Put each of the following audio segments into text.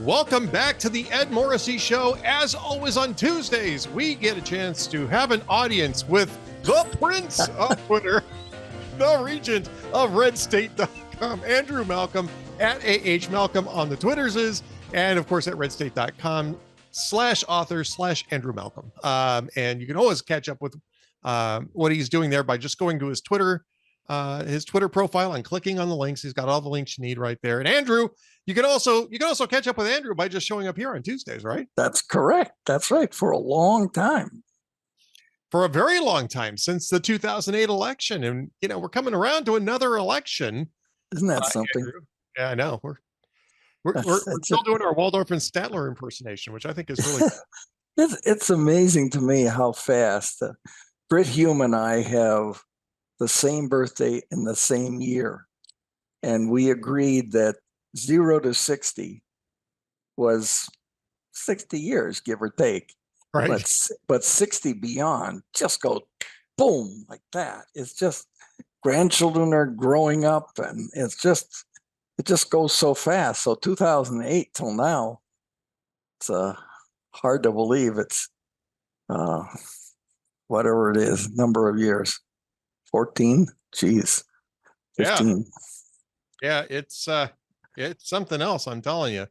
Welcome back to the Ed Morrissey Show. As always on Tuesdays, we get a chance to have an audience with the Prince of Twitter, the Regent of RedState.com, Andrew Malcolm at AH Malcolm on the Twitters, and of course at RedState.com/author/Andrew Malcolm. And you can always catch up with what he's doing there by just going to his Twitter profile and clicking on the links. He's got all the links you need right there. And Andrew, you can also catch up with Andrew by just showing up here on Tuesdays, right? That's correct. That's right. For a long time. For a very long time, since the 2008 election. And, we're coming around to another election. Isn't that something? Andrew. Yeah, I know. We're still doing our Waldorf and Statler impersonation, which I think is really it's amazing to me how fast Britt Hume and I have the same birthday in the same year. And we agreed that 0 to 60 was 60 years, give or take. right. But 60 beyond just go boom like that. It's just grandchildren are growing up, and it just goes so fast. So 2008 till now, it's hard to believe it's whatever it is, number of years. 14, geez, 15. Yeah, it's something else, I'm telling you.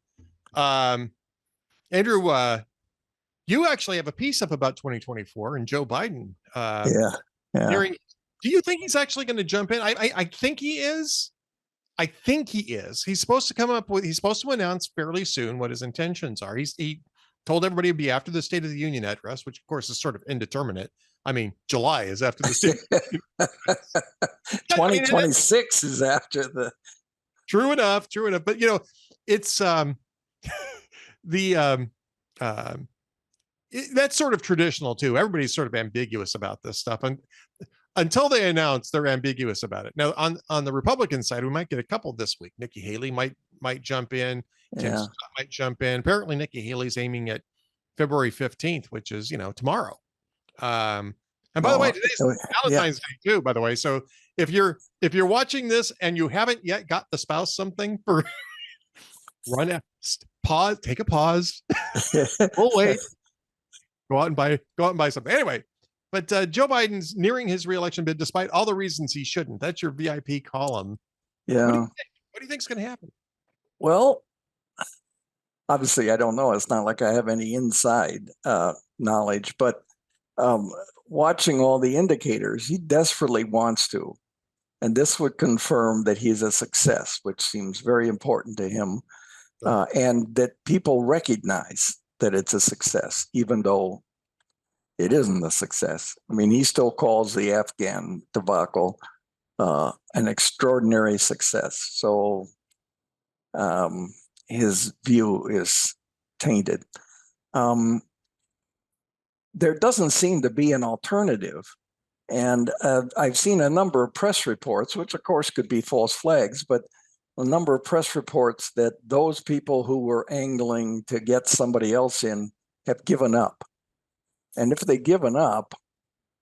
Andrew, you actually have a piece up about 2024 and Joe Biden. Yeah. Do you think he's actually going to jump in? I think he is. He's supposed to announce fairly soon what his intentions are. He told everybody it'd be after the State of the Union address, which of course is sort of indeterminate. I mean, July is after the State. 2026 is after the. True enough. But it's that's sort of traditional too. Everybody's sort of ambiguous about this stuff, and until they announce, they're ambiguous about it. Now, on the Republican side, we might get a couple this week. Nikki Haley might jump in. Tim Scott might jump in. Apparently, Nikki Haley's aiming at February 15th, which is tomorrow. And by the way, today's Valentine's Day too, by the way. So if you're watching this and you haven't yet got the spouse something for take a pause. We'll wait. Go out and buy something. Anyway, but Joe Biden's nearing his reelection bid despite all the reasons he shouldn't. That's your VIP column. Yeah. What do you think is going to happen? Well, obviously, I don't know. It's not like I have any inside knowledge, but watching all the indicators, he desperately wants to. And this would confirm that he's a success, which seems very important to him. And that people recognize that it's a success, even though it isn't a success. I mean, he still calls the Afghan debacle an extraordinary success. So his view is tainted. There doesn't seem to be an alternative. And I've seen a number of press reports, which of course could be false flags, but a number of press reports that those people who were angling to get somebody else in have given up. And if they've given up,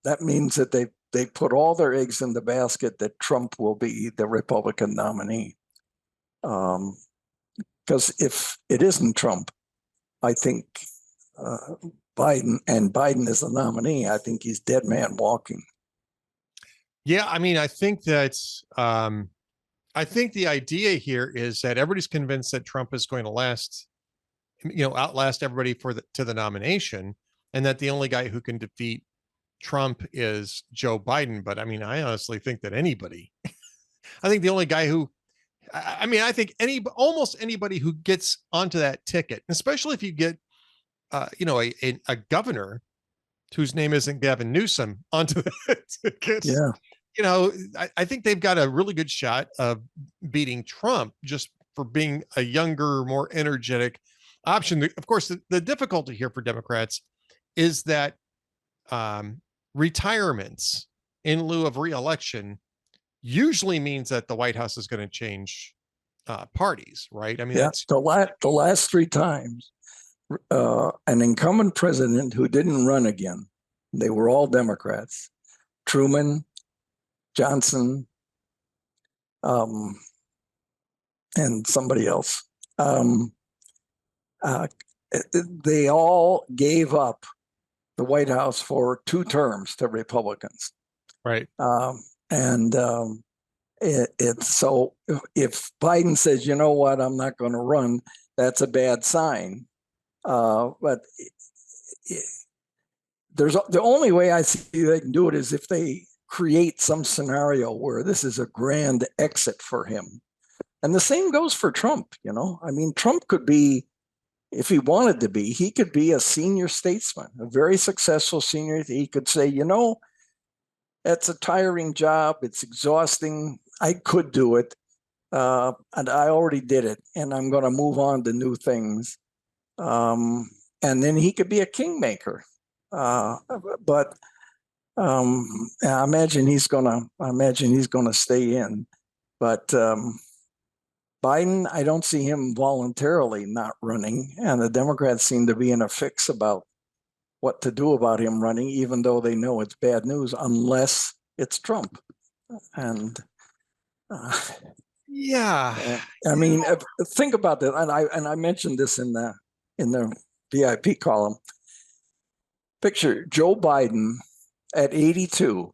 that means that they put all their eggs in the basket that Trump will be the Republican nominee. Because if it isn't Trump, I think Biden is the nominee. I think he's dead man walking. Yeah, I mean, I think that I think the idea here is that everybody's convinced that Trump is going to outlast everybody to the nomination, and that the only guy who can defeat Trump is Joe Biden. But I mean, I honestly think that I think the only guy I think almost anybody who gets onto that ticket, especially if you get, a governor whose name isn't Gavin Newsom onto that ticket. Yeah. I think they've got a really good shot of beating Trump just for being a younger, more energetic option. Of course, the difficulty here for Democrats is that retirements in lieu of re-election usually means that the White House is going to change parties, right? I mean, that's the last three times an incumbent president who didn't run again. They were all Democrats. Truman, Johnson, and somebody else. they all gave up the White House for 2 terms to Republicans. Right. It's so if Biden says, you know what, I'm not going to run, that's a bad sign. But there's the only way I see they can do it is if they create some scenario where this is a grand exit for him. And the same goes for Trump. I mean, Trump could be, if he wanted to be, he could be a senior statesman, a very successful senior. He could say, that's a tiring job. It's exhausting. I could do it. And I already did it. And I'm going to move on to new things. And then he could be a kingmaker. But I imagine he's gonna stay in. But Biden, I don't see him voluntarily not running, and the Democrats seem to be in a fix about what to do about him running, even though they know it's bad news, unless it's Trump. And yeah, I mean, think about that. And I mentioned this in the VIP column. Picture Joe Biden at 82,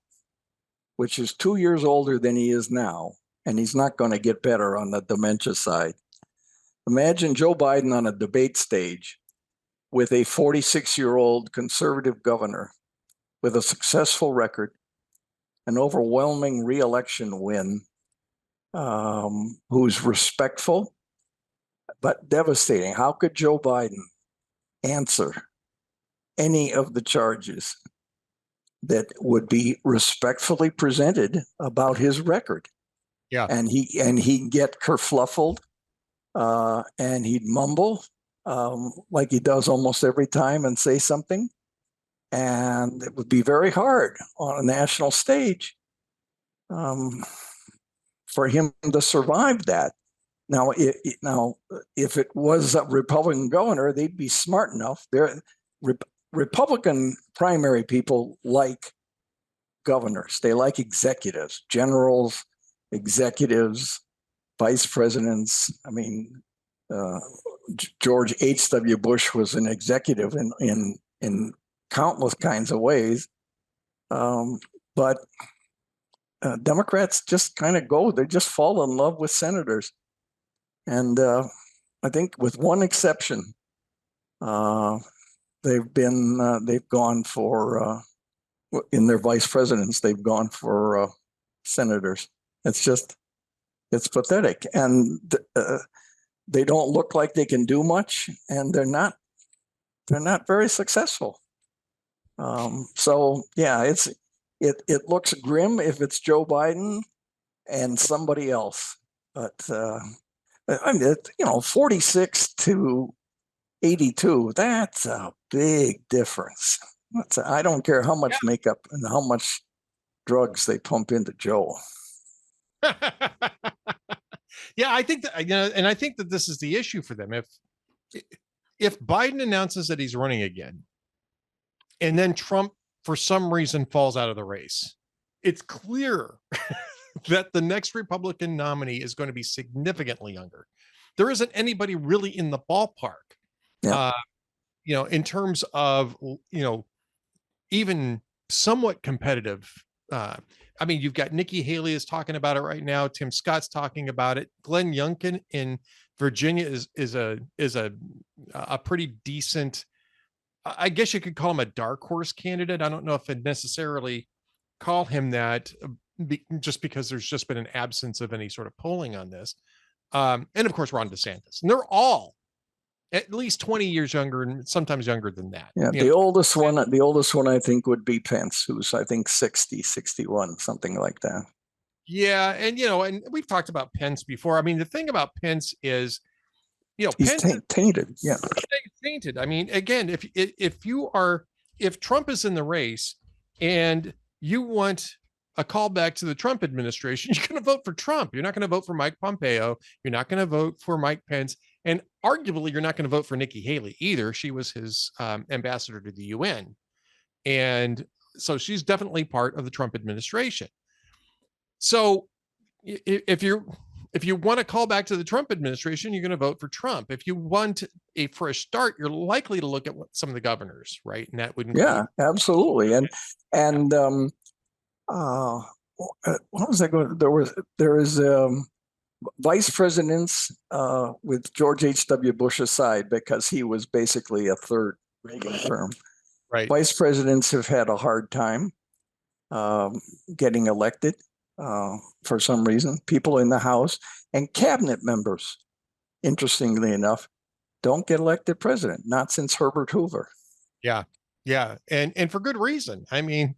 which is 2 years older than he is now, and he's not going to get better on the dementia side. Imagine Joe Biden on a debate stage with a 46-year-old conservative governor with a successful record, an overwhelming re-election win, who's respectful but devastating. How could Joe Biden answer any of the charges that would be respectfully presented about his record? Yeah. And he'd get kerfluffled, and he'd mumble like he does almost every time and say something. And it would be very hard on a national stage for him to survive that. Now, if it was a Republican governor, they'd be smart enough. Republican primary people like governors. They like executives, generals, executives, vice presidents. I mean, George H.W. Bush was an executive in countless kinds of ways. But Democrats just kind of they just fall in love with senators. And I think with one exception, they've gone for, in their vice presidents, they've gone for senators. It's pathetic. And they don't look like they can do much, and they're not very successful. So yeah, it looks grim if it's Joe Biden and somebody else. But I mean, 46 to 82, that's a big difference. I don't care how much makeup and how much drugs they pump into Joe. Yeah, I think that, and I think that this is the issue for them. If Biden announces that he's running again, and then Trump for some reason falls out of the race, it's clear that the next Republican nominee is going to be significantly younger. There isn't anybody really in the ballpark, in terms of, even somewhat competitive. I mean, you've got Nikki Haley is talking about it right now. Tim Scott's talking about it. Glenn Youngkin in Virginia is a pretty decent, I guess you could call him a dark horse candidate. I don't know if I'd necessarily call him that, just because there's just been an absence of any sort of polling on this. And of course, Ron DeSantis. And they're all at least 20 years younger, and sometimes younger than that. Yeah, the oldest one I think would be Pence, who's I think 60, 61, something like that. Yeah, and and we've talked about Pence before. I mean, the thing about Pence is, he's tainted. Yeah, tainted. I mean, again, if Trump is in the race and you want a callback to the Trump administration, you're going to vote for Trump. You're not going to vote for Mike Pompeo. You're not going to vote for Mike Pence. And arguably, you're not going to vote for Nikki Haley either. She was his ambassador to the UN. And so she's definitely part of the Trump administration. So if you're, if you want to call back to the Trump administration, you're going to vote for Trump. If you want a fresh start, you're likely to look at what some of the governors, right? And that would include. Yeah, absolutely. And uh, what was I going? There is vice presidents with George H.W. Bush's side, because he was basically a third Reagan term. Right. Vice presidents have had a hard time getting elected for some reason. People in the House and cabinet members, interestingly enough, don't get elected president, not since Herbert Hoover. Yeah. Yeah. And for good reason. I mean,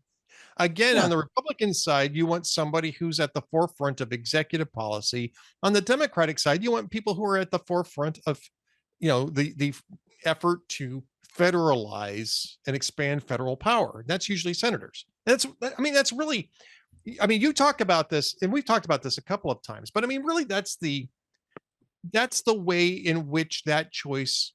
again, on the Republican side, you want somebody who's at the forefront of executive policy. On the Democratic side, you want people who are at the forefront of, the effort to federalize and expand federal power. That's usually senators. That's really, you talk about this, and we've talked about this a couple of times, but really that's the way in which that choice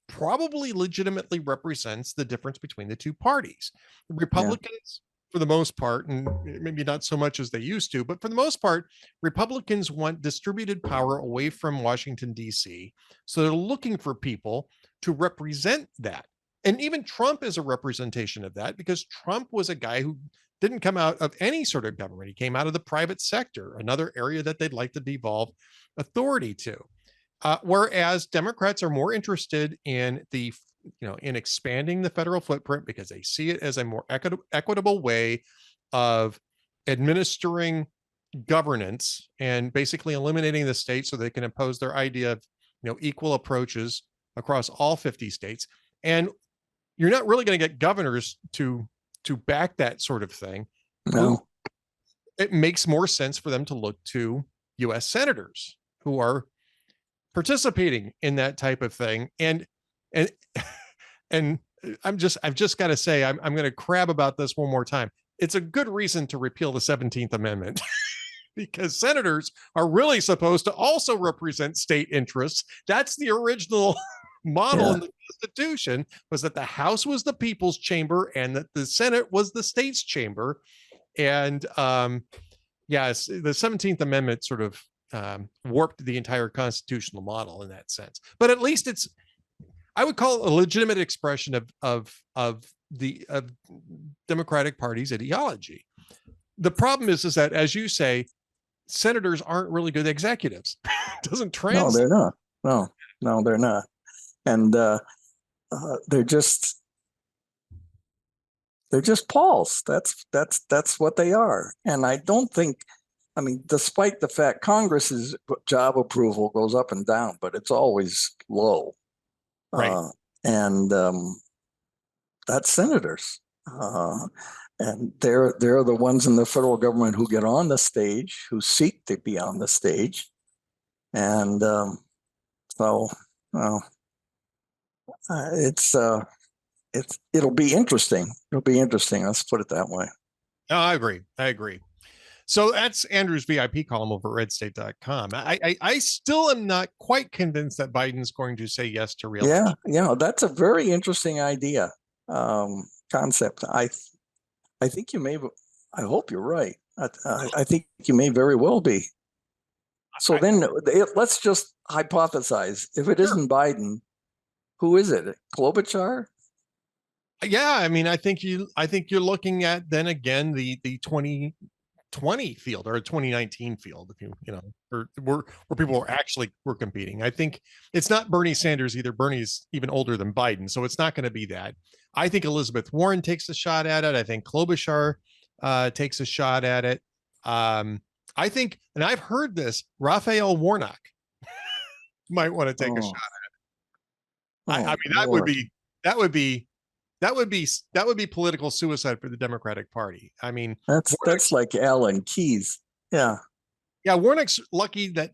probably legitimately represents the difference between the two parties. The Republicans, for the most part, and maybe not so much as they used to, but for the most part, Republicans want distributed power away from Washington, D.C. So they're looking for people to represent that. And even Trump is a representation of that, because Trump was a guy who didn't come out of any sort of government. He came out of the private sector, another area that they'd like to devolve authority to. Whereas Democrats are more interested in in expanding the federal footprint, because they see it as a more equitable way of administering governance and basically eliminating the states so they can impose their idea of, equal approaches across all 50 states. And you're not really going to get governors to back that sort of thing. No. It makes more sense for them to look to U.S. senators who are participating in that type of thing. And I've just got to say, I'm going to crab about this one more time. It's a good reason to repeal the 17th Amendment because senators are really supposed to also represent state interests. That's the original model in the Constitution, was that the House was the people's chamber and that the Senate was the state's chamber. And yes, the 17th Amendment sort of warped the entire constitutional model in that sense. But at least I would call it a legitimate expression of the Democratic Party's ideology. The problem is that, as you say, senators aren't really good executives. It doesn't translate. No, they're not. No, they're not. And they're just Pauls. That's what they are. And I don't think, despite the fact Congress's job approval goes up and down, but it's always low. Right. And that's senators. And they're the ones in the federal government who get on the stage, who seek to be on the stage. And it'll be interesting. It'll be interesting. Let's put it that way. No, I agree. So that's Andrew's VIP column over at redstate.com. I still am not quite convinced that Biden's going to say yes to reelection. Yeah, that's a very interesting idea, concept. I think you may. I hope you're right. I think you may very well be. So then let's just hypothesize. If it isn't Biden, who is it? Klobuchar? Yeah, I think you're looking at then again the 2020 field or 2019 field, if or where people were competing. I think it's not Bernie Sanders either. Bernie's even older than Biden, so it's not going to be that. I think Elizabeth Warren takes a shot at it. I think Klobuchar takes a shot at it. I think, and I've heard this, Raphael Warnock might want to take a shot at it. That would be political suicide for the Democratic Party. That's like Alan Keyes. Yeah. Warnock's lucky that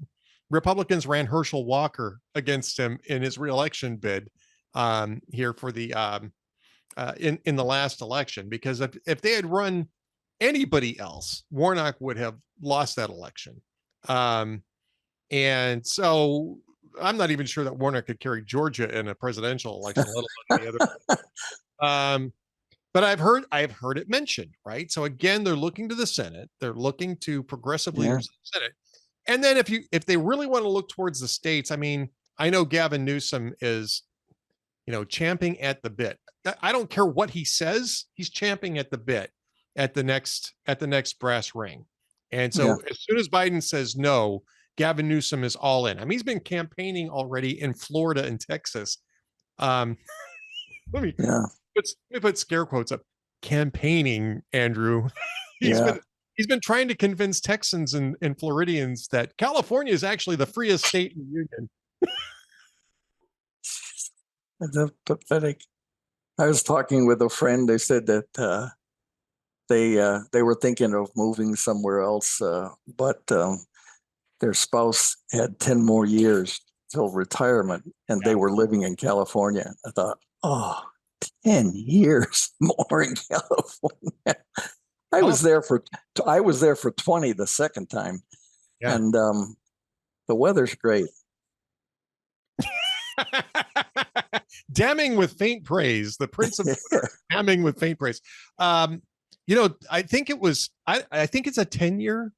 Republicans ran Herschel Walker against him in his reelection bid here for the in the last election, because if they had run anybody else, Warnock would have lost that election. And so I'm not even sure that Warnock could carry Georgia in a presidential election, let alone the other. But I've heard it mentioned, right? So again, they're looking to the Senate. They're looking to progressively the Senate. And then if they really want to look towards the states, I mean, I know Gavin Newsom is, champing at the bit. I don't care what he says, he's champing at the bit at the next brass ring. And Yeah. so as soon as Biden says no, Gavin Newsom is all in. I mean, he's been campaigning already in Florida and Texas. Um, Yeah. let me put scare quotes up. Campaigning, Andrew. he's Yeah. been he's been trying to convince Texans and Floridians that California is actually the freest state in the union. That's pathetic. I was talking with a friend. They said that they were thinking of moving somewhere else, but their spouse had 10 more years till retirement, and they were living in California. I thought, oh, 10 years more in California. I was there for 20 the second time, and the weather's great. Damning with faint praise, the prince of damning with faint praise. I think I think it's a 10-year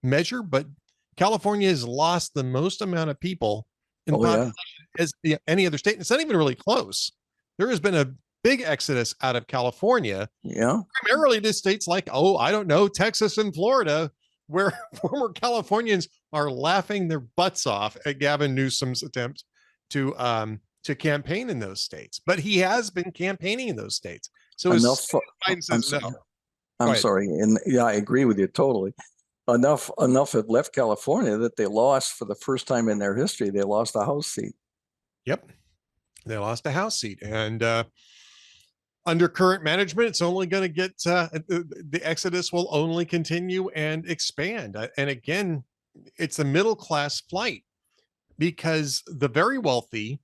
measure, but California has lost the most amount of people in population as any other state. It's not even really close. There has been a big exodus out of California, primarily to states like, I don't know, Texas and Florida, where former Californians are laughing their butts off at Gavin Newsom's attempt to campaign in those states. But he has been campaigning in those states. So Biden says no. I'm sorry. And I agree with you totally. Enough have left California that they lost, for the first time in their history, they lost a House seat. Yep. They lost a House seat. And under current management, it's only going to get the exodus will only continue and expand. And again, it's a middle class flight, because the very wealthy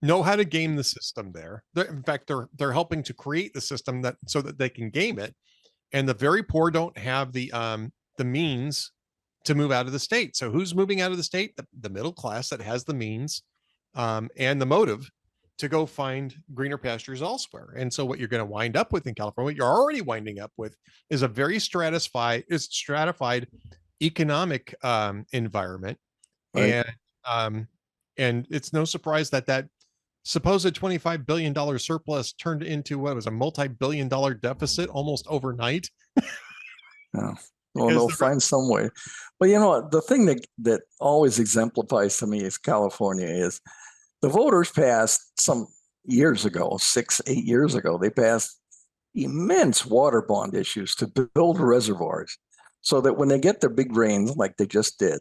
know how to game the system there. In fact, they're helping to create the system so that they can game it. And the very poor don't have the means to move out of the state. So who's moving out of the state? The middle class that has the means and the motive to go find greener pastures elsewhere. And so what you're going to wind up with in California, what you're already winding up with, is a very stratified economic environment. Right. And it's no surprise that supposed $25 billion surplus turned into what was a multi-billion dollar deficit almost overnight. Yeah. Well, they'll find some way. But the thing that always exemplifies to me is California is the voters passed some years ago, 6-8 years ago, they passed immense water bond issues to build reservoirs so that when they get their big rains like they just did,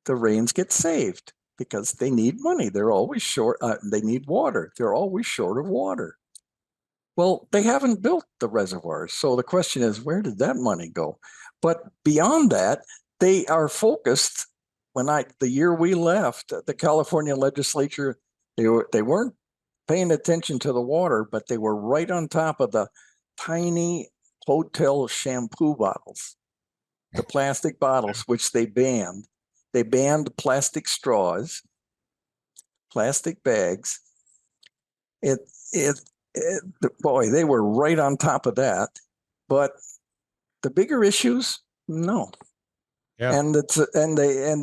the rains get saved because they need money. They're always short. They need water. They're always short of water. Well, they haven't built the reservoirs. So the question is, where did that money go? But beyond that, they are focused. The year we left, the California legislature, they weren't paying attention to the water, but they were right on top of the tiny hotel shampoo bottles, the plastic bottles, which they banned. They banned plastic straws, plastic bags. Boy, they were right on top of that. But the bigger issues, no. Yeah. And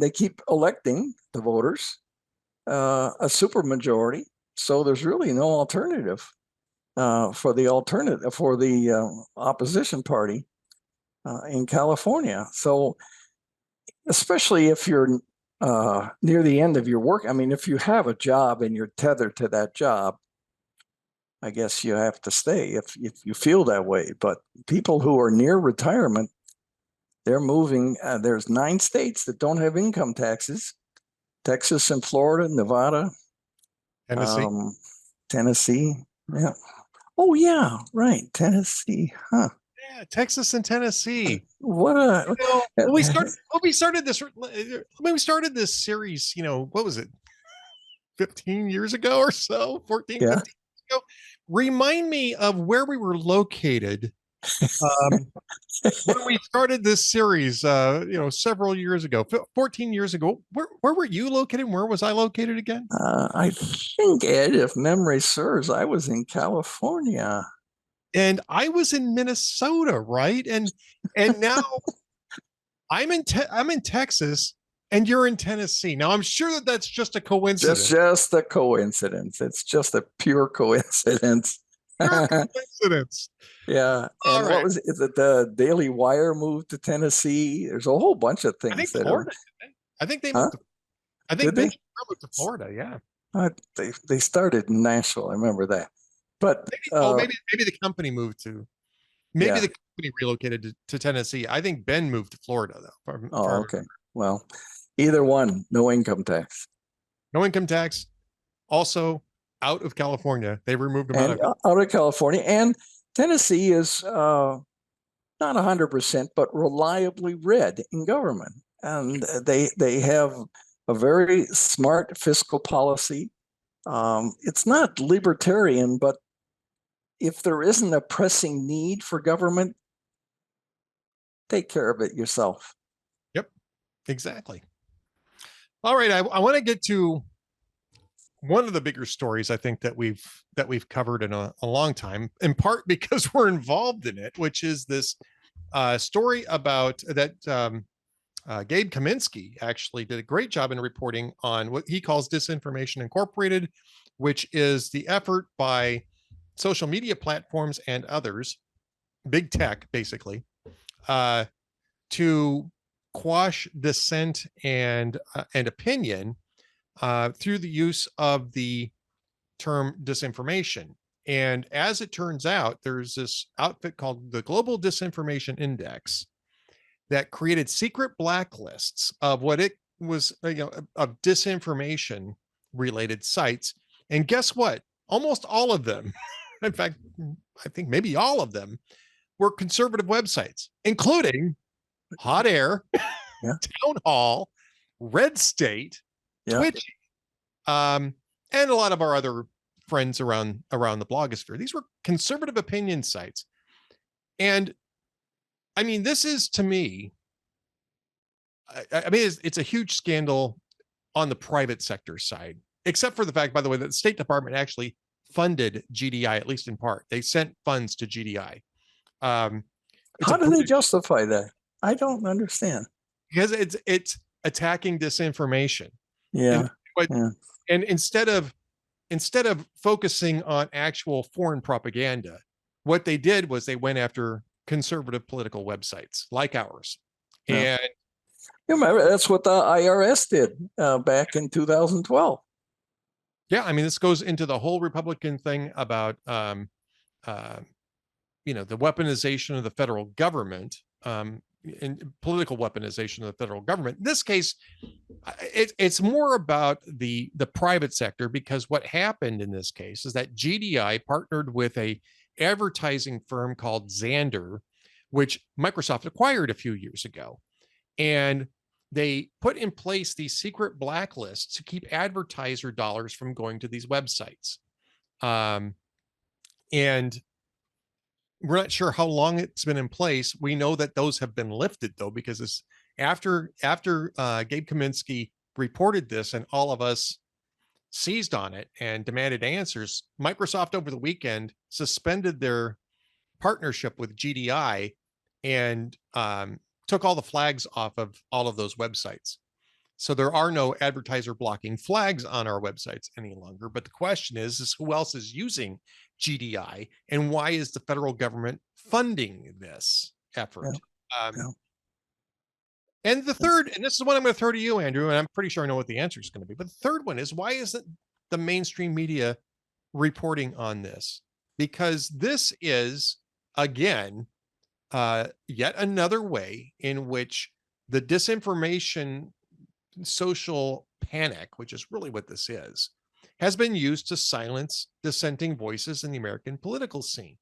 they keep electing the voters a supermajority. So there's really no alternative for the opposition party in California. So especially if you're near the end of your work, I mean, if you have a job and you're tethered to that job, I guess you have to stay if you feel that way. But people who are near retirement, they're moving. There's 9 states that don't have income taxes: Texas and Florida, Nevada, Tennessee. Yeah. Oh yeah, right. Tennessee. Huh. Yeah, Texas and Tennessee. What a when we started this series, what was it? 15 years ago or so, 14, 15 years ago. Remind me of where we were located when we started this series, several years ago, 14 years ago. Where were you located? Where was I located again? I think, Ed, if memory serves, I was in California. And I was in Minnesota, right? And now I'm in Texas and you're in Tennessee. Now I'm sure that that's just a coincidence. Just a coincidence. It's just a pure coincidence. Pure coincidence. Yeah. All And what right. was it? Is it the Daily Wire moved to Tennessee? There's a whole bunch of I think things that are, Florida. I think they huh? moved. I think Did they? Benjamin moved to Florida. Yeah. They started in Nashville. I remember that. But Maybe the company moved to. Maybe yeah. the company relocated to Tennessee. I think Ben moved to Florida though. Oh, okay. Well, either one, no income tax. No income tax. Also out of California. They removed him out And of. out of California. And Tennessee is not 100%, but reliably red in government. And they have a very smart fiscal policy. It's not libertarian, but if there isn't a pressing need for government, take care of it yourself. Yep, exactly. All right, I want to get to one of the bigger stories I think that we've covered in a long time, in part because we're involved in it, which is this story about that Gabe Kaminsky actually did a great job in reporting on what he calls Disinformation Incorporated, which is the effort by social media platforms and others, big tech basically, to quash dissent and opinion through the use of the term disinformation. And as it turns out, there's this outfit called the Global Disinformation Index that created secret blacklists of what it was, of disinformation related sites. And guess what? Almost all of them, in fact, I think maybe all of them, were conservative websites, including Hot Air, Yeah. Town Hall, Red State, Yeah. Twitch, and a lot of our other friends around the blogosphere. These were conservative opinion sites. And I mean, this is, to me, I mean, it's a huge scandal on the private sector side, except for the fact, by the way, that the State Department actually funded GDI, at least in part. They sent funds to GDI. How do they justify that? I don't understand. Because it's attacking disinformation. Yeah. But Yeah. and instead of focusing on actual foreign propaganda, what they did was they went after conservative political websites like ours. Yeah. And you remember that's what the IRS did back in 2012. yeah, I mean, this goes into the whole Republican thing about the weaponization of the federal government, and political weaponization of the federal government. In this case, it's more about the private sector, because what happened in this case is that GDI partnered with a advertising firm called Xandr, which Microsoft acquired a few years ago. And they put in place these secret blacklists to keep advertiser dollars from going to these websites. And we're not sure how long it's been in place. We know that those have been lifted, though, because it's after Gabe Kaminsky reported this and all of us seized on it and demanded answers, Microsoft over the weekend suspended their partnership with GDI and took all the flags off of all of those websites. So there are no advertiser blocking flags on our websites any longer. But the question is who else is using GDI, and why is the federal government funding this effort? Yeah. And the third, and this is what I'm going to throw to you, Andrew, and I'm pretty sure I know what the answer is going to be. But the third one is, why isn't the mainstream media reporting on this? Because this is, again, yet another way in which the disinformation social panic, which is really what this is, has been used to silence dissenting voices in the American political scene.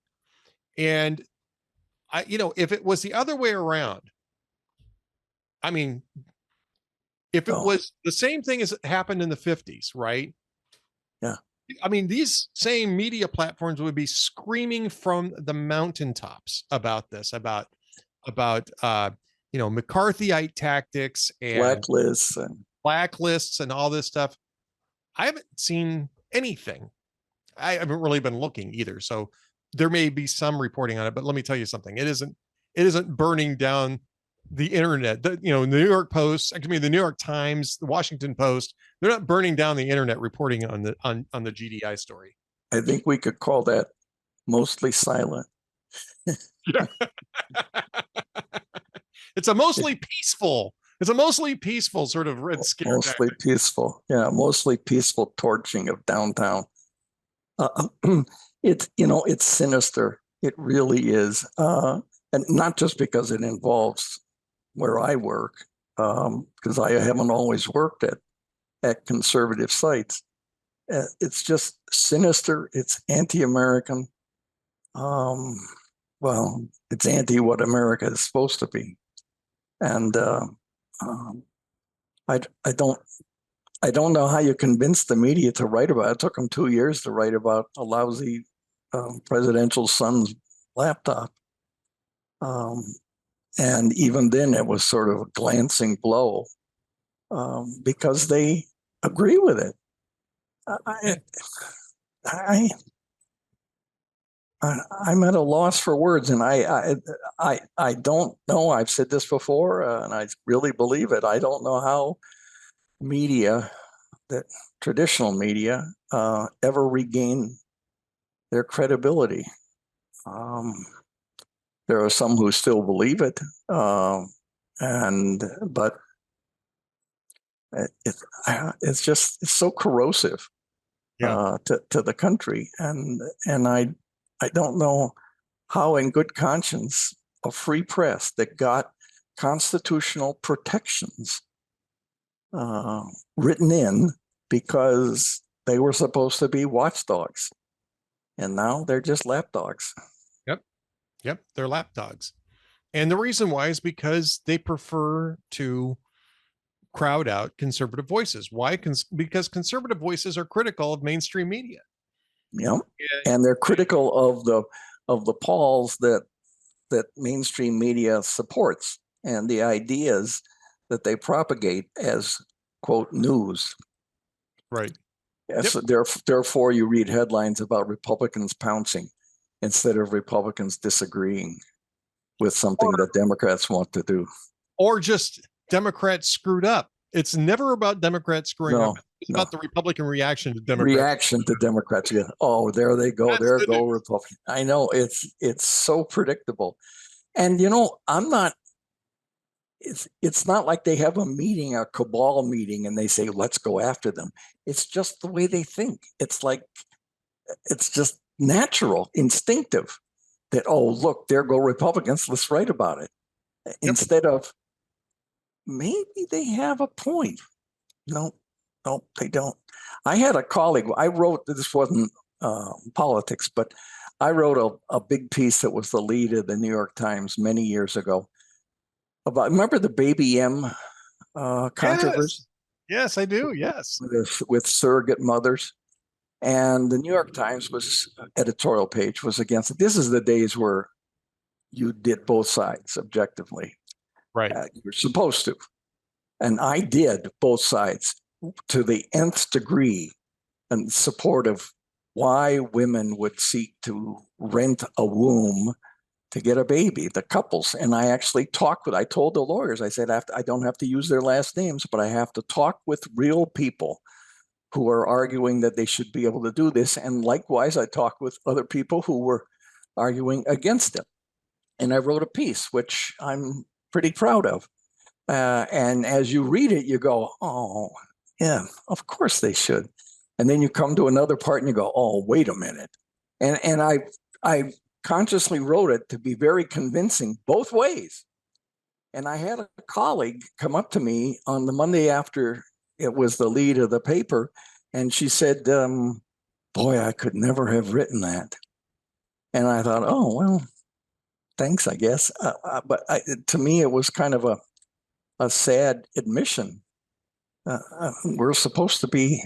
And if it was the other way around, I mean, if it was the same thing as happened in the 50s, right? Yeah. I mean, these same media platforms would be screaming from the mountaintops about this, about McCarthyite tactics and blacklists and all this stuff. I haven't seen anything. I haven't really been looking either. So there may be some reporting on it, but let me tell you something. It isn't burning down the internet. The New York Post, excuse me, the New York Times, the Washington Post. They're not burning down the internet reporting on the GDI story. I think we could call that mostly silent. Yeah. It's a mostly peaceful. It's a mostly peaceful sort of Red Scare. Mostly peaceful. Yeah, mostly peaceful torching of downtown. It's sinister. It really is. And not just because it involves where I work, because I haven't always worked at conservative sites. It's just sinister. It's anti-American. Well, it's anti what America is supposed to be. And I don't know how you convince the media to write about it. It took them 2 years to write about a lousy presidential son's laptop. And even then, it was sort of a glancing blow because they agree with it. I'm at a loss for words, and I don't know. I've said this before, and I really believe it. I don't know how media, that traditional media, ever regain their credibility. There are some who still believe it, but it's so corrosive to the country, and I don't know how, in good conscience, a free press that got constitutional protections written in because they were supposed to be watchdogs, and now they're just lapdogs. Yep, they're lapdogs. And the reason why is because they prefer to crowd out conservative voices. Why? Because conservative voices are critical of mainstream media. Yeah, and they're critical of the polls that mainstream media supports and the ideas that they propagate as, quote, news. Right. Yes, yep. Therefore, you read headlines about Republicans pouncing instead of Republicans disagreeing with something that Democrats want to do. Or just Democrats screwed up. It's never about Democrats screwing up. It's about the Republican reaction to Democrats. Yeah. Oh, there they go. There go Republicans. I know, it's so predictable. And it's not like they have a meeting, a cabal meeting, and they say, let's go after them. It's just the way they think. It's just natural, instinctive that, oh, look, there go Republicans. Let's write about it. Yep. Instead of, maybe they have a point. No, they don't. I had a colleague, I wrote, this wasn't politics, but I wrote a big piece that was the lead of the New York Times many years ago about, remember the Baby M controversy? Yes, I do. Yes. With surrogate mothers. And the New York Times editorial page was against it. This is the days where you did both sides objectively. Right. You're supposed to. And I did both sides to the nth degree in support of why women would seek to rent a womb to get a baby, the couples. And I actually I told the lawyers, I said, I don't have to use their last names, but I have to talk with real people who are arguing that they should be able to do this. And likewise, I talked with other people who were arguing against it. And I wrote a piece, which I'm pretty proud of. And as you read it, you go, oh, yeah, of course they should. And then you come to another part and you go, oh, wait a minute. And I consciously wrote it to be very convincing both ways. And I had a colleague come up to me on the Monday after it was the lead of the paper, and she said, boy, I could never have written that. And I thought, oh, well, thanks, I guess. But to me, it was kind of a sad admission. We're supposed to be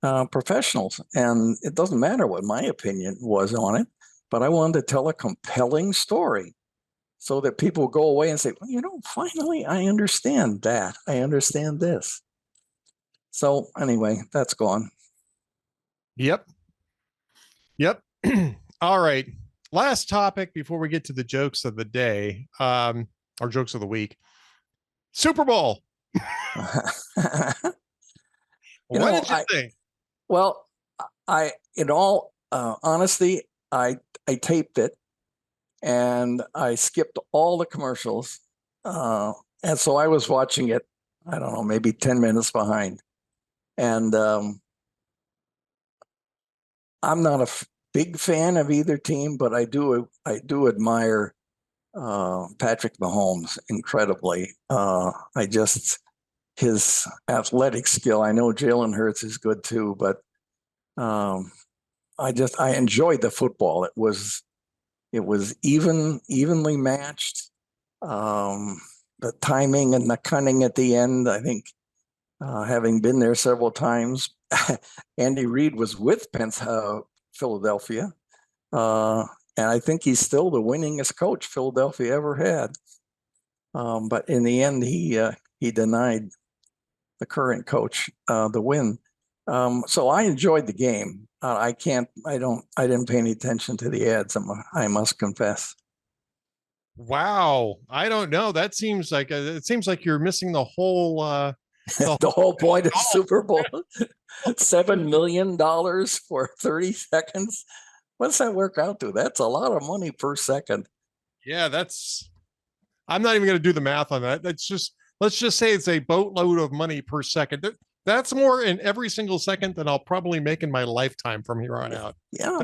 professionals, and it doesn't matter what my opinion was on it, but I wanted to tell a compelling story so that people go away and say, well, finally, I understand that. I understand this. So anyway, that's gone. Yep. All right. Last topic before we get to the jokes of the day. our jokes of the week. Super Bowl. What did you think? Well, in all honesty, I taped it and I skipped all the commercials. And so I was watching it, I don't know, maybe 10 minutes behind. And I'm not a big fan of either team, but I do admire Patrick Mahomes incredibly. His athletic skill. I know Jalen Hurts is good too, but I enjoyed the football. It was evenly matched. The timing and the cunning at the end, I think, having been there several times, Andy Reid was with Philadelphia, and I think he's still the winningest coach Philadelphia ever had. But in the end, he denied the current coach the win. So I enjoyed the game. I didn't pay any attention to the ads. I must confess. Wow. I don't know. That seems like it seems like you're missing the whole the whole point of Super Bowl. $7 million for 30 seconds. What's that work out to? That's a lot of money per second. Yeah, I'm not even going to do the math on that. Let's just say it's a boatload of money per second. That's more in every single second than I'll probably make in my lifetime from here on out. Yeah.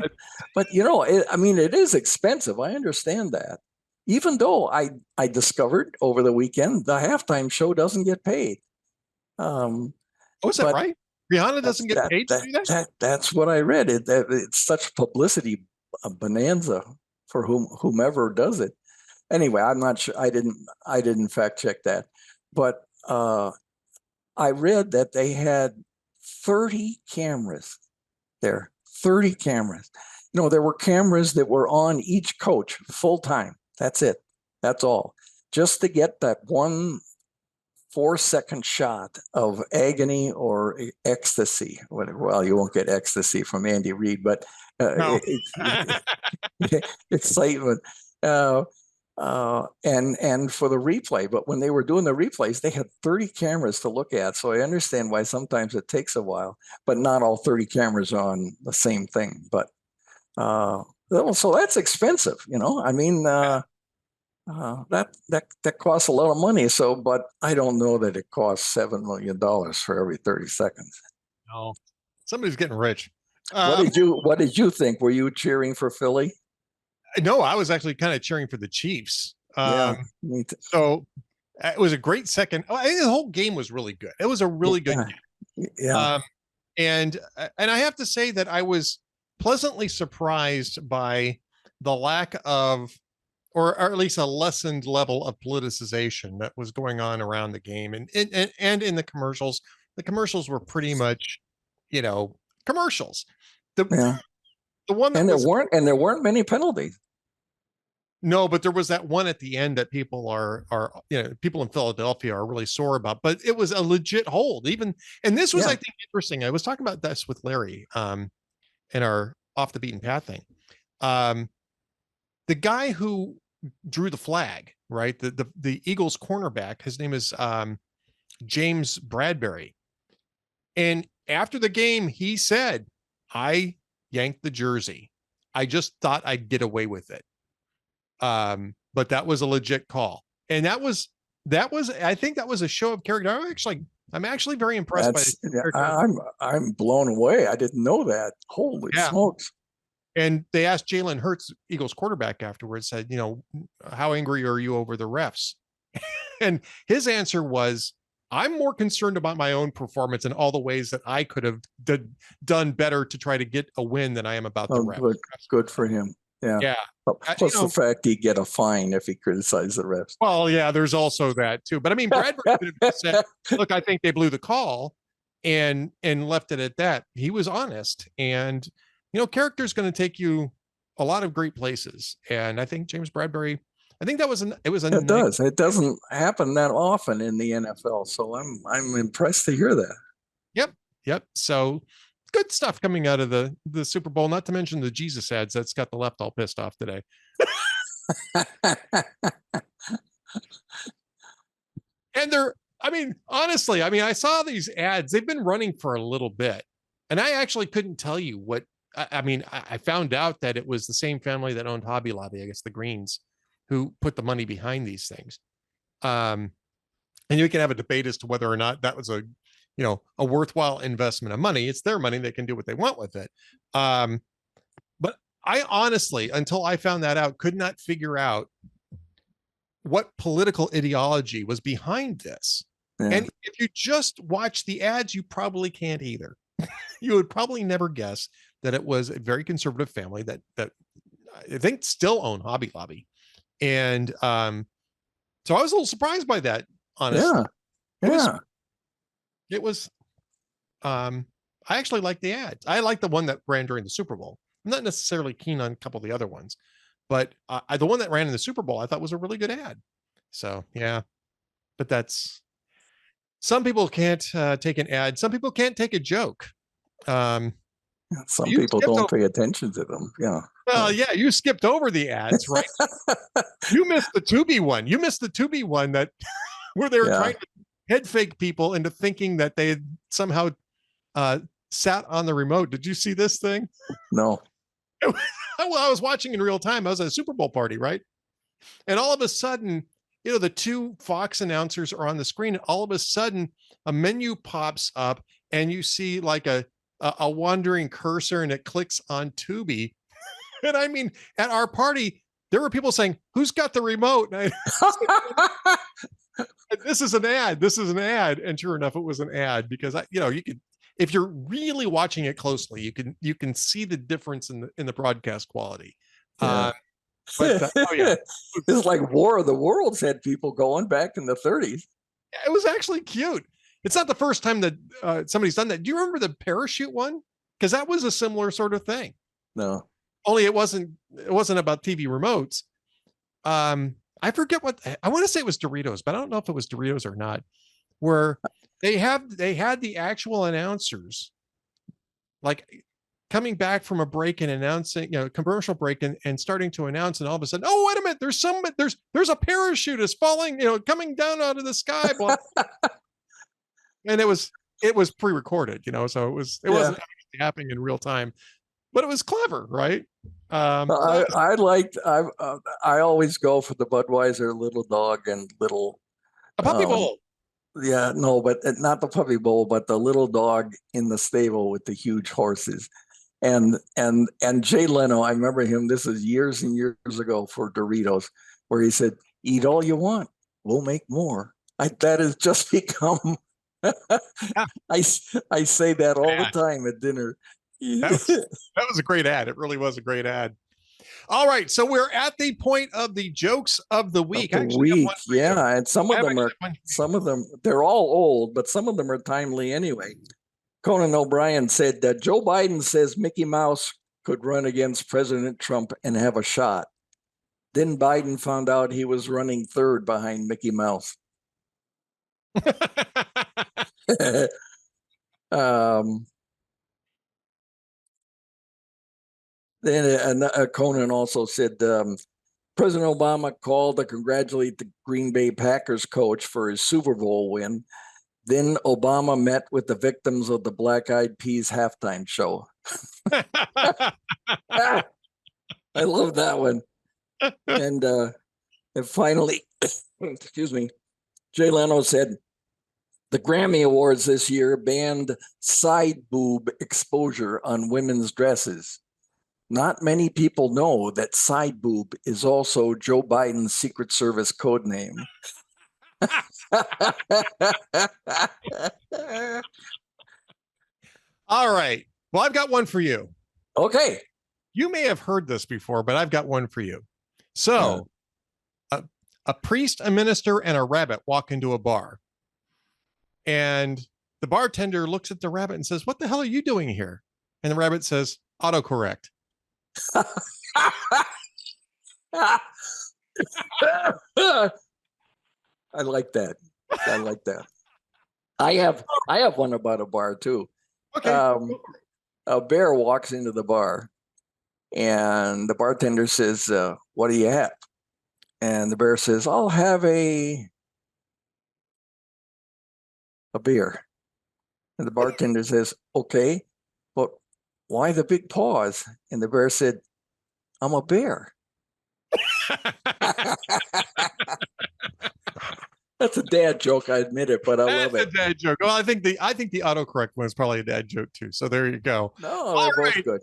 But it is expensive. I understand that. Even though I discovered over the weekend, the halftime show doesn't get paid. Is that right? Rihanna doesn't get paid to do that? That's what I read. It's such publicity bonanza for whomever does it. Anyway, I'm not sure. I didn't fact check that, but I read that they had 30 cameras there. 30 cameras. There were cameras that were on each coach full time. That's it. That's all. Just to get that 1 4-second shot of agony or ecstasy. Well, you won't get ecstasy from Andy Reid, but No. excitement. And for the replay. But when they were doing the replays, they had 30 cameras to look at. So I understand why sometimes it takes a while, but not all 30 cameras are on the same thing. But so that's expensive, I mean, that costs a lot of money. So, but I don't know that it costs $7 million for every 30 seconds. No, somebody's getting rich. What did you think? Were you cheering for Philly? No, I was actually kind of cheering for the Chiefs. Yeah. So it was a great second. The whole game was really good. It was a really good game. Yeah. And I have to say that I was pleasantly surprised by the lack of, or at least a lessened level of politicization that was going on around the game and in the commercials. The commercials were pretty much, commercials. The one that there weren't many penalties. No, but there was that one at the end that people are people in Philadelphia are really sore about. But it was a legit hold. And this was, I think, interesting. I was talking about this with Larry in our Off the Beaten Path thing. The guy who drew the flag, right? The Eagles cornerback, his name is James Bradbury. And after the game, he said, I yanked the jersey. I just thought I'd get away with it. But that was a legit call. And that was, I think that was a show of character. I'm actually very impressed by it. I'm blown away. I didn't know that. Holy smokes. And they asked Jalen Hurts, Eagles quarterback, afterwards, said, how angry are you over the refs? And his answer was, I'm more concerned about my own performance and all the ways that I could have done better to try to get a win than I am about the refs. Good for him. Yeah. Yeah. Plus the fact he'd get a fine if he criticized the refs. Well, yeah, there's also that too. But I mean, Bradbury could have said, look, I think they blew the call and left it at that. He was honest. And, character's going to take you a lot of great places. And I think James Bradbury, I think it doesn't happen that often in the NFL. So I'm impressed to hear that. Yep. So good stuff coming out of the Super Bowl, not to mention the Jesus ads that's got the left all pissed off today. And I mean, honestly, I mean, I saw these ads. They've been running for a little bit, and I actually couldn't tell you what. I mean, I found out that it was the same family that owned Hobby Lobby, I guess the Greens, who put the money behind these things. And you can have a debate as to whether or not that was a worthwhile investment of money. It's their money; they can do what they want with it. But I honestly, until I found that out, could not figure out what political ideology was behind this. Yeah. And if you just watch the ads, you probably can't either. You would probably never guess that it was a very conservative family that I think still own Hobby Lobby. And so I was a little surprised by that, honestly. Yeah. It was I actually like the ads. I like the one that ran during the Super Bowl. I'm not necessarily keen on a couple of the other ones, but the one that ran in the Super Bowl I thought was a really good ad. So yeah, but some people can't take an ad. Some people can't take a joke. Some people don't pay attention to them. Yeah. Well, yeah, you skipped over the ads, right? You missed the Tubi one. You missed the Tubi one that where they were trying to head fake people into thinking that they had somehow sat on the remote. Did you see this thing? No. Well, I was watching in real time. I was at a Super Bowl party, right? And all of a sudden, the two Fox announcers are on the screen. And all of a sudden, a menu pops up, and you see like a wandering cursor, and it clicks on Tubi. And I mean, at our party, there were people saying, "Who's got the remote?" This is an ad. This is an ad. And sure enough, it was an ad because you could, if you're really watching it closely, you can see the difference in the broadcast quality. Yeah. Oh yeah, it's like War of the Worlds had people going back in the 30s. It was actually cute. It's not the first time that somebody's done that. Do you remember the parachute one? Because that was a similar sort of thing. No. Only it wasn't about TV remotes. I forget what I want to say it was Doritos, but I don't know if it was Doritos or not. Where they had the actual announcers like coming back from a break and announcing, commercial break and starting to announce, and all of a sudden, oh wait a minute, there's a parachute is falling, coming down out of the sky. And it was pre-recorded, so it wasn't happening in real time, but it was clever, right? I always go for the Budweiser Little Dog and Little a puppy bowl. Yeah, no, but not the puppy bowl, but the little dog in the stable with the huge horses. And Jay Leno, I remember him, this is years and years ago for Doritos, where he said, "Eat all you want, we'll make more." That has just become I say that all the time at dinner. That was a great ad. It really was a great ad. All right, so we're at the point of the jokes of the week. And some of them they're all old, but some of them are timely anyway. Conan O'Brien said that Joe Biden says Mickey Mouse could run against President Trump and have a shot. Then Biden found out he was running third behind Mickey Mouse. Then Conan also said President Obama called to congratulate the Green Bay Packers coach for his Super Bowl win. Then Obama met with the victims of the Black Eyed Peas halftime show. I love that one. And finally, excuse me, Jay Leno said, the Grammy Awards this year banned side boob exposure on women's dresses. Not many people know that side boob is also Joe Biden's Secret Service code name. All right. Well, I've got one for you. Okay. You may have heard this before, but I've got one for you. So a priest, a minister, and a rabbit walk into a bar. And the bartender looks at the rabbit and says, "What the hell are you doing here?" And the rabbit says, "Autocorrect." I like that. I like that. I have one about a bar too. Okay. A bear walks into the bar and the bartender says, "What do you have?" And the bear says, "I'll have a a beer. And the bartender says, okay, but why the big pause? And the bear said, I'm a bear. That's a dad joke, I admit it, but I love That's it. a dad joke. Well, I think the autocorrect one is probably a dad joke too. So there you go. No, All they're both right. good.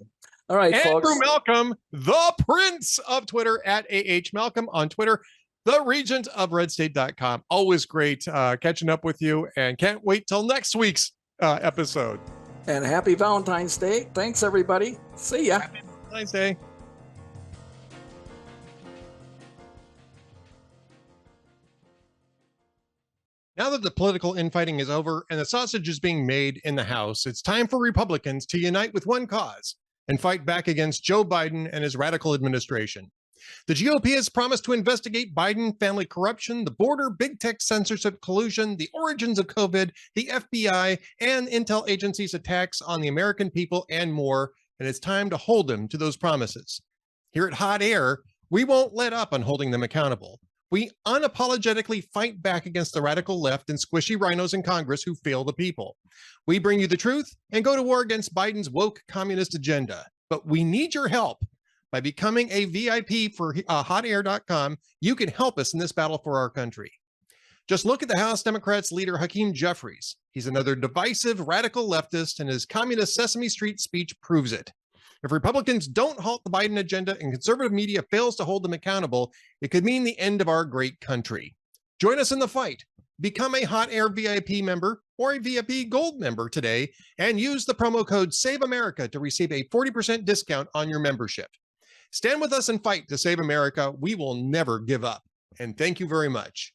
All right, Andrew folks. Malcolm, the Prince of Twitter at Malcolm on Twitter, the regent of redstate.com. Always great catching up with you, and can't wait till next week's episode. And happy Valentine's Day. Thanks, everybody. See ya. Happy Valentine's Day. Now that the political infighting is over and the sausage is being made in the House, it's time for Republicans to unite with one cause and fight back against Joe Biden and his radical administration. The GOP has promised to investigate Biden family corruption, the border, big tech censorship collusion, the origins of COVID, the FBI, and intel agencies' attacks on the American people, and more. And it's time to hold them to those promises. Here at Hot Air, we won't let up on holding them accountable. We unapologetically fight back against the radical left and squishy rhinos in Congress who fail the people. We bring you the truth and go to war against Biden's woke communist agenda. But we need your help. By becoming a VIP for hotair.com, you can help us in this battle for our country. Just look at the House Democrats leader Hakeem Jeffries. He's another divisive radical leftist, and his communist Sesame Street speech proves it. If Republicans don't halt the Biden agenda and conservative media fails to hold them accountable, it could mean the end of our great country. Join us in the fight. Become a Hot Air VIP member or a VIP Gold member today and use the promo code SAVEAMERICA to receive a 40% discount on your membership. Stand with us and fight to save America. We will never give up. And thank you very much.